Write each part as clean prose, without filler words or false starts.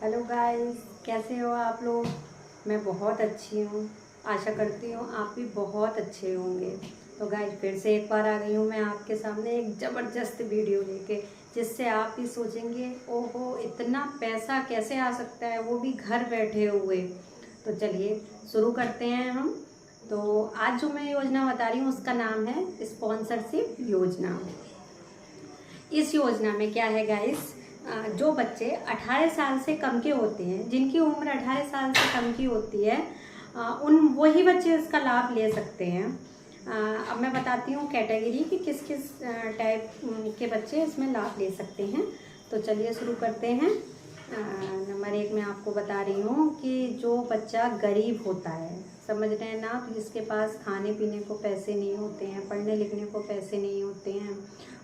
Hello guys, कैसे हो आप लोग। मैं बहुत अच्छी हूँ। आशा करती हूँ आप भी बहुत अच्छे होंगे। तो गाइस, फिर से एक बार आ गई हूँ मैं आपके सामने एक ज़बरदस्त वीडियो लेके, जिससे आप भी सोचेंगे ओहो इतना पैसा कैसे आ सकता है, वो भी घर बैठे हुए। तो चलिए शुरू करते हैं हम। तो आज जो मैं योजना बता रही हूँ उसका नाम है स्पॉन्सरशिप योजना। इस योजना में क्या है गाइस, जो बच्चे 18 साल से कम के होते हैं, जिनकी उम्र 18 साल से कम की होती है, उन वही बच्चे इसका लाभ ले सकते हैं। अब मैं बताती हूँ कैटेगरी कि किस किस टाइप के बच्चे इसमें लाभ ले सकते हैं। तो चलिए शुरू करते हैं। नंबर 1 में आपको बता रही हूँ कि जो बच्चा गरीब होता है, समझ रहे हैं ना आप, जिसके पास खाने पीने को पैसे नहीं होते हैं, पढ़ने लिखने को पैसे नहीं होते हैं,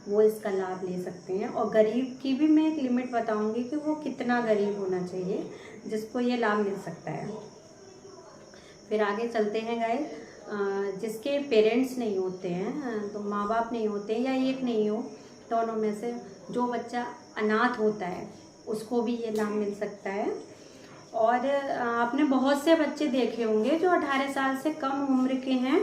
वो इसका लाभ ले सकते हैं। और गरीब की भी मैं एक लिमिट बताऊंगी कि वो कितना गरीब होना चाहिए जिसको ये लाभ मिल सकता है। फिर आगे चलते हैं गाइस, जिसके पेरेंट्स नहीं होते हैं, तो माँ बाप नहीं होते हैं या एक नहीं हो, दोनों में से जो बच्चा अनाथ होता है उसको भी ये लाभ मिल सकता है। और आपने बहुत से बच्चे देखे होंगे जो 18 साल से कम उम्र के हैं,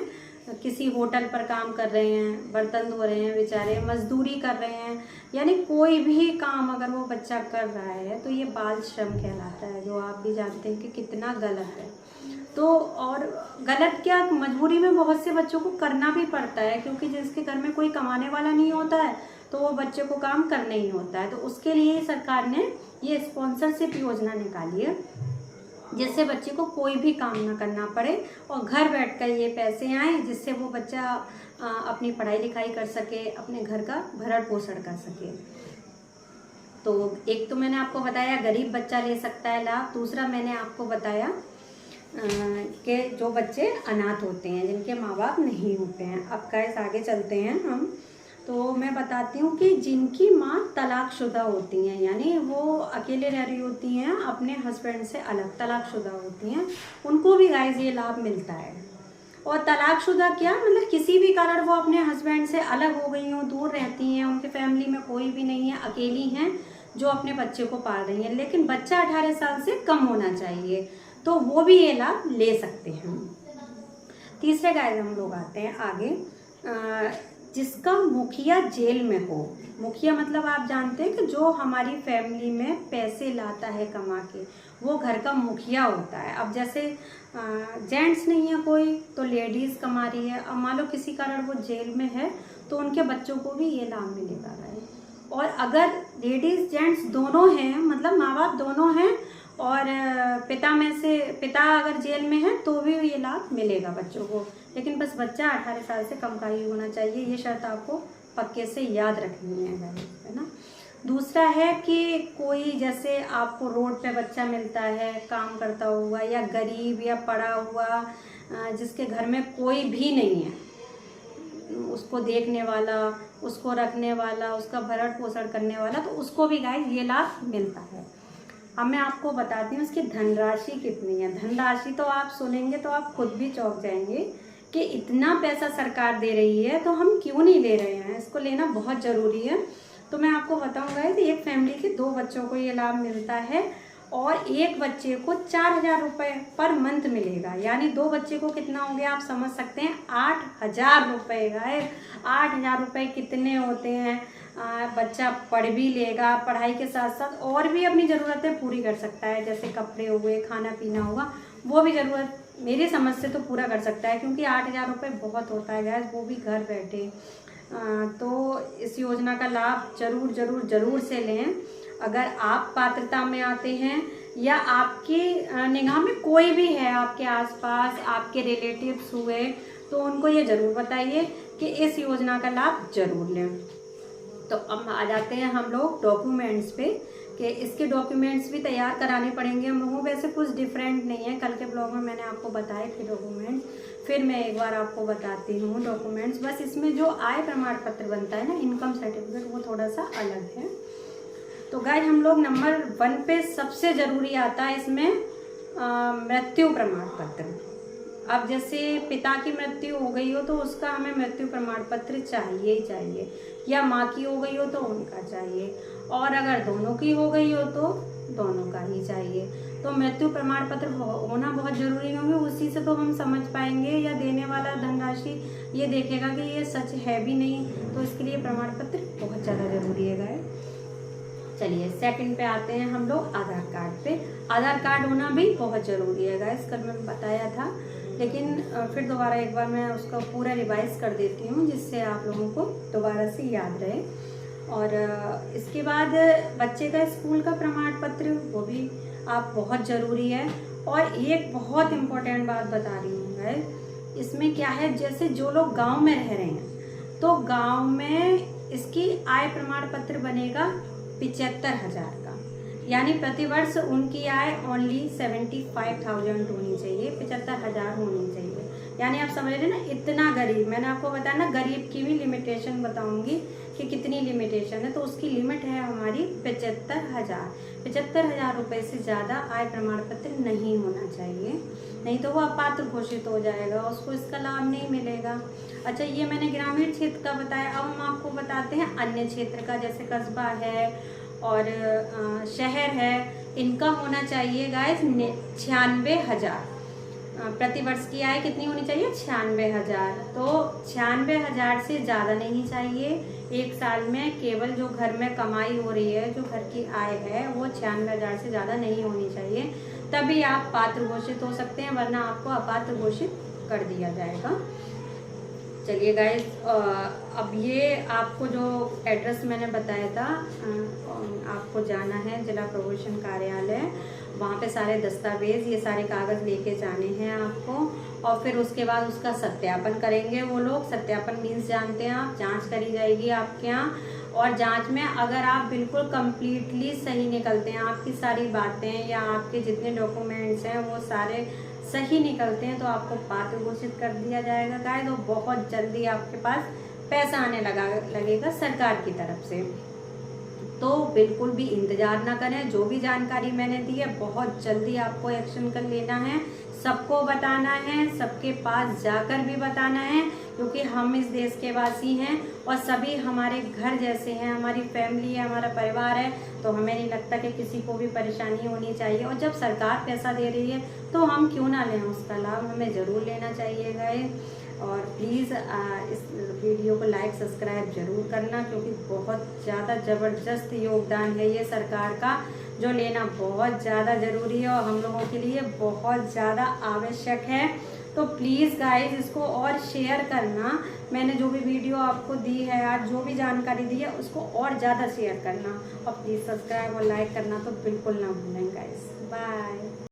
किसी होटल पर काम कर रहे हैं, बर्तन धो रहे हैं, बेचारे मजदूरी कर रहे हैं, यानी कोई भी काम अगर वो बच्चा कर रहा है तो ये बाल श्रम कहलाता है, जो आप भी जानते हैं कि कितना गलत है। तो और गलत क्या, मजबूरी में बहुत से बच्चों को करना भी पड़ता है, क्योंकि जिसके घर में कोई कमाने वाला नहीं होता है तो वो बच्चे को काम करना ही होता है। तो उसके लिए सरकार ने ये स्पॉन्सरशिप योजना निकाली है, जिससे बच्चे को कोई भी काम ना करना पड़े और घर बैठकर ये पैसे आए, जिससे वो बच्चा अपनी पढ़ाई लिखाई कर सके, अपने घर का भरण पोषण कर सके। तो एक तो मैंने आपको बताया गरीब बच्चा ले सकता है लाभ, दूसरा मैंने आपको बताया कि जो बच्चे अनाथ होते हैं, जिनके माँ बाप नहीं होते हैं। अब गाइस आगे चलते हैं हम। तो मैं बताती हूँ कि जिनकी माँ तलाकशुदा होती हैं, यानी वो अकेले रह रही होती हैं, अपने हस्बैंड से अलग तलाकशुदा होती हैं, उनको भी गाइस ये लाभ मिलता है। और तलाकशुदा क्या, मतलब किसी भी कारण वो अपने हस्बैंड से अलग हो गई हों, दूर रहती हैं, उनके फैमिली में कोई भी नहीं है, अकेली हैं, जो अपने बच्चे को पाल रही हैं, लेकिन बच्चा 18 साल से कम होना चाहिए, तो वो भी ये लाभ ले सकते हैं। तीसरे गाइस हम लोग आते हैं आगे, जिसका मुखिया जेल में हो। मुखिया मतलब आप जानते हैं कि जो हमारी फैमिली में पैसे लाता है कमा के, वो घर का मुखिया होता है। अब जैसे जेंट्स नहीं है कोई, तो लेडीज़ कमा रही है, अब मान लो किसी कारण वो जेल में है तो उनके बच्चों को भी ये लाभ मिलेगा है। और अगर लेडीज़ जेंट्स दोनों हैं, मतलब माँ बाप दोनों हैं, और पिता अगर जेल में है तो भी ये लाभ मिलेगा बच्चों को, लेकिन बस बच्चा 18 साल से कम का ही होना चाहिए। ये शर्त आपको पक्के से याद रखनी है ना। दूसरा है कि कोई जैसे आपको रोड पे बच्चा मिलता है काम करता हुआ, या गरीब या पड़ा हुआ, जिसके घर में कोई भी नहीं है उसको देखने वाला, उसको रखने वाला, उसका भरण पोषण करने वाला, तो उसको भी गाइस ये लाभ मिलता है। अब मैं आपको बताती हूँ इसकी धनराशि कितनी है। धनराशि तो आप सुनेंगे तो आप खुद भी चौंक जाएंगे कि इतना पैसा सरकार दे रही है तो हम क्यों नहीं ले रहे हैं, इसको लेना बहुत ज़रूरी है। तो मैं आपको बताऊंगा कि एक फैमिली के 2 बच्चों को ये लाभ मिलता है, और एक बच्चे को 4000 रुपये पर मंथ मिलेगा, यानी 2 बच्चे को कितना हो गया आप समझ सकते हैं, 8000 रुपये। गाइस 8000 रुपये कितने होते हैं। बच्चा पढ़ भी लेगा, पढ़ाई के साथ साथ और भी अपनी ज़रूरतें पूरी कर सकता है, जैसे कपड़े हुए, खाना पीना हुआ, वो भी ज़रूरत मेरी समझ से तो पूरा कर सकता है, क्योंकि 8000 रुपये बहुत होता है गैस, वो भी घर बैठे। तो इस योजना का लाभ जरूर जरूर जरूर से लें। अगर आप पात्रता में आते हैं, या आपकी निगाह में कोई भी है आपके आसपास, आपके रिलेटिव्स हुए, तो उनको ये ज़रूर बताइए कि इस योजना का लाभ जरूर लें। तो अब आ जाते हैं हम लोग डॉक्यूमेंट्स पे, कि इसके डॉक्यूमेंट्स भी तैयार कराने पड़ेंगे हम लोगों को। वैसे कुछ डिफरेंट नहीं है, कल के ब्लॉग में मैंने आपको बताए थे डॉक्यूमेंट्स, फिर मैं एक बार आपको बताती हूँ डॉक्यूमेंट्स। बस इसमें जो आय प्रमाण पत्र बनता है ना, इनकम सर्टिफिकेट, वो थोड़ा सा अलग है। तो गाइस हम लोग नंबर 1 पे सबसे ज़रूरी आता है इसमें मृत्यु प्रमाण पत्र। अब जैसे पिता की मृत्यु हो गई हो तो उसका हमें मृत्यु प्रमाण पत्र चाहिए ही चाहिए, या माँ की हो गई हो तो उनका चाहिए, और अगर दोनों की हो गई हो तो दोनों का ही चाहिए। तो मृत्यु प्रमाण पत्र होना बहुत ज़रूरी है, क्योंकि उसी से तो हम समझ पाएंगे या देने वाला धनराशि ये देखेगा कि ये सच है भी नहीं, तो इसके लिए प्रमाण पत्र बहुत ज़्यादा ज़रूरी है गाइस। चलिए सेकंड पे आते हैं हम लोग आधार कार्ड पे। आधार कार्ड होना भी बहुत ज़रूरी है गाइस, कल मैंने बताया था, लेकिन फिर दोबारा एक बार मैं उसका पूरा रिवाइज कर देती हूँ, जिससे आप लोगों को दोबारा से याद रहे। और इसके बाद बच्चे का स्कूल का प्रमाण पत्र, वो भी आप बहुत ज़रूरी है। और एक बहुत इम्पोर्टेंट बात बता रही हूँ गाइस, इसमें क्या है, जैसे जो लोग गांव में रह रहे हैं तो गांव में इसकी आय प्रमाण पत्र बनेगा 75,000 का, यानी प्रतिवर्ष उनकी आय ओनली 75,000 होनी चाहिए, 75,000 होनी चाहिए। यानी आप समझ रहे ना, इतना गरीब, मैंने आपको बताया ना, गरीब की भी लिमिटेशन बताऊंगी कि कितनी लिमिटेशन है। तो उसकी लिमिट है हमारी 75,000। 75,000 रुपये से ज़्यादा आय प्रमाण पत्र नहीं होना चाहिए, नहीं तो वो अपात्र घोषित हो जाएगा, उसको इसका लाभ नहीं मिलेगा। अच्छा, ये मैंने ग्रामीण क्षेत्र का बताया। अब हम आपको बताते हैं अन्य क्षेत्र का, जैसे कस्बा है और शहर है, इनका होना चाहिए गाइस 96,000। प्रतिवर्ष की आय कितनी होनी चाहिए? 96,000। तो 96,000 से ज़्यादा नहीं चाहिए एक साल में। केवल जो घर में कमाई हो रही है, जो घर की आय है, वो 96,000 से ज़्यादा नहीं होनी चाहिए, तभी आप पात्र घोषित हो सकते हैं, वरना आपको अपात्र घोषित कर दिया जाएगा। चलिए गाइस, अब ये आपको जो एड्रेस मैंने बताया था, आपको जाना है जिला प्रशासन कार्यालय, वहाँ पे सारे दस्तावेज, ये सारे कागज़ लेके जाने हैं आपको। और फिर उसके बाद उसका सत्यापन करेंगे वो लोग। सत्यापन मीन्स जानते हैं आप, जांच करी जाएगी आपके यहाँ। और जांच में अगर आप बिल्कुल कम्प्लीटली सही निकलते हैं, आपकी सारी बातें या आपके जितने डॉक्यूमेंट्स हैं वो सारे सही निकलते हैं, तो आपको पात्र घोषित कर दिया जाएगा गाइस। तो बहुत जल्दी आपके पास पैसा आने लगेगा सरकार की तरफ से। तो बिल्कुल भी इंतजार ना करें, जो भी जानकारी मैंने दी है बहुत जल्दी आपको एक्शन कर लेना है, सबको बताना है, सबके पास जाकर भी बताना है, क्योंकि हम इस देश के वासी हैं और सभी हमारे घर जैसे हैं, हमारी फैमिली है, हमारा परिवार है। तो हमें नहीं लगता कि किसी को भी परेशानी होनी चाहिए। और जब सरकार पैसा दे रही है तो हम क्यों ना लें उसका लाभ, हमें ज़रूर लेना चाहिए गाइस। और प्लीज़ इस वीडियो को लाइक सब्सक्राइब जरूर करना, क्योंकि बहुत ज़्यादा ज़बरदस्त योगदान है ये सरकार का, जो लेना बहुत ज़्यादा ज़रूरी है और हम लोगों के लिए बहुत ज़्यादा आवश्यक है। तो प्लीज़ गाइस, इसको और शेयर करना। मैंने जो भी वीडियो आपको दी है, आज जो भी जानकारी दी है, उसको और ज़्यादा शेयर करना। और प्लीज़ सब्सक्राइब और लाइक करना तो बिल्कुल ना भूलें गाइस।